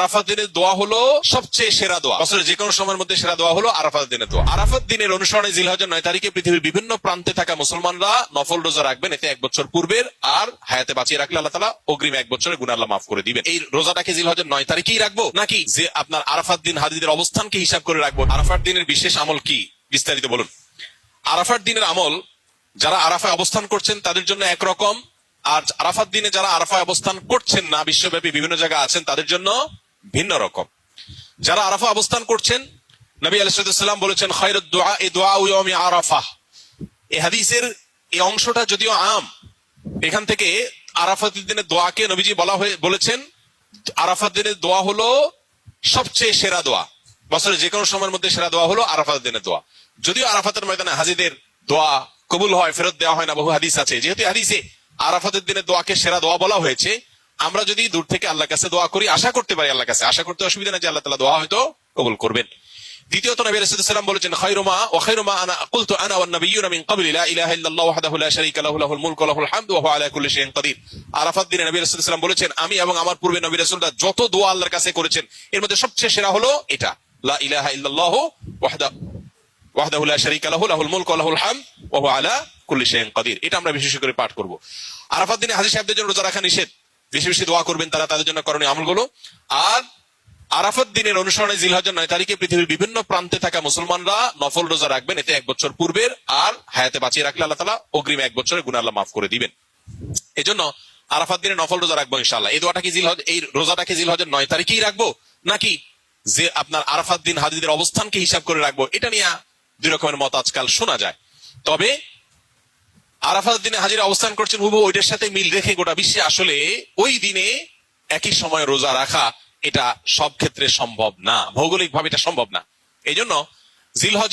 আরাফাত দিনের দোয়া হলো সবচেয়ে সেরা দোয়া। বছরের যে কোনো সময়ের মধ্যে সেরা দোয়া হলো আরাফাত দিনের দোয়া। আরাফাত দিনের অনুসরণে জিলহজের 9 তারিখে পৃথিবীর বিভিন্ন প্রান্তে থাকা মুসলমানরা নফল রোজা রাখবেন। এতে 1 বছর পূর্বের আর হায়াতে বাঁচিয়ে রাখলে আল্লাহ তাআলা অগ্রিম 1 বছরের গুনাহ আল্লাহ মাফ করে দিবেন। এই রোজাটাকে জিলহজের 9 তারিখেই রাখবো নাকি যে আপনার আরাফাত দিন হাজিদের অবস্থানকে হিসাব করে রাখবো? আরাফাত দিনের বিশেষ আমল কি বিস্তারিত বলুন। আরাফাত দিনের আমল যারা আরাফায় অবস্থান করছেন তাদের জন্য একরকম, আর আরাফাত দিনে যারা আরাফায় অবস্থান করছেন না, বিশ্বব্যাপী বিভিন্ন জায়গায় আছেন, তাদের জন্য ভিন্ন রকম। যারা আরাফা অবস্থান করছেন, নবী আলাইহিস সালাম বলেছেন খায়রুদ দুআ দুআ ইয়াউমি আরাফা। এই হাদিসের এই অংশটা যদিও আম, এখান থেকে আরাফাতের দিনের দোয়াকে নবীজি বলেছেন আরাফাত দিনের দোয়া হলো সবচেয়ে সেরা দোয়া। বছরের যে কোনো সময়ের মধ্যে সেরা দোয়া হলো আরাফাত দিনের দোয়া। যদিও আরাফাতের ময়দানে হাজিদের দোয়া কবুল হয়, ফেরত দেওয়া হয় না, বহু হাদিস আছে। যেহেতু হাদিসে আরাফাতের দিনের দোয়াকে সেরা দোয়া বলা হয়েছে, আমরা যদি দূর থেকে আল্লাহর কাছে দোয়া করি, আশা করতে পারি আল্লাহর কাছে, আশা করতে অসুবিধা নেই যে আল্লাহ তাআলা দোয়া হয়তো কবুল করবেন। দ্বিতীয়ত নবী আলাইহিস সালাম বলেছেন খায়রুমা ওয়া খায়রুমা আনা কুলতু আনা ওয়ান নাবিয়্যুনা মিন ক্বাবলি লা ইলাহা ইল্লাল্লাহু ওয়াহদাহু লা শারীকা লাহু লাহুল মুলকু ওয়া লাহুল হামদু ওয়া হুয়া আলা কুল্লি শাইইন কাদির। আরাফাত দিনে নবী আলাইহিস সালাম বলেছেন আমি এবং আমার পূর্বে নবী রাসূলরা যত দোয়া আল্লাহর কাছে করেছেন এর মধ্যে সবচেয়ে সেরা হলো এটা, লা ইলাহা ইল্লাল্লাহু ওয়াহদাহু লা শারীকা লাহু লাহুল মুলকু ওয়া লাহুল হামদু ওয়া হুয়া আলা কুল্লি শাইইন কাদির। এটা আমরা বিশেষ করে পাঠ করব। আরাফাত দিনে হাজী সাহেবদের জন্য রোজা রাখা নিষেধ, বেশি বেশি দোয়া করবেন তারা, তাদের জন্য করণীয় আমলগুলো। আর আরাফাত দিনের অনুসরণে জিলহজের 9 তারিখে পৃথিবীর বিভিন্ন প্রান্তে থাকা মুসলমানরা নফল রোজা রাখবেন। এতে 1 বছর পূর্বের আর হায়াতে বাঁচিয়ে রাখলে আল্লাহ তাআলা অগ্রিম 1 বছরের গুনাহ আল্লাহ মাফ করে দিবেন। এজন্য আরাফাত দিনে নফল রোজা রাখবো ইনশাআল্লাহ। এই দোয়াটাকে এই রোজাটাকে জিলহজের 9 তারিখেই রাখবো নাকি যে আপনার আরাফাত দিন হাজিদের অবস্থানকে হিসাব করে রাখবো? এটা নিয়ে দুই রকমের মত আজকাল শোনা যায়। তবে আরাফাত দিনে হাজিরা অবস্থান করছেন হুবহু ওইটার সাথে মিল রেখে গোটা বিশ্বে আসলে ওই দিনে একই সময় রোজা রাখা এটা সব ক্ষেত্রে সম্ভব না, ভৌগোলিক ভাবে এটা সম্ভব না। এই জন্য জিলহজ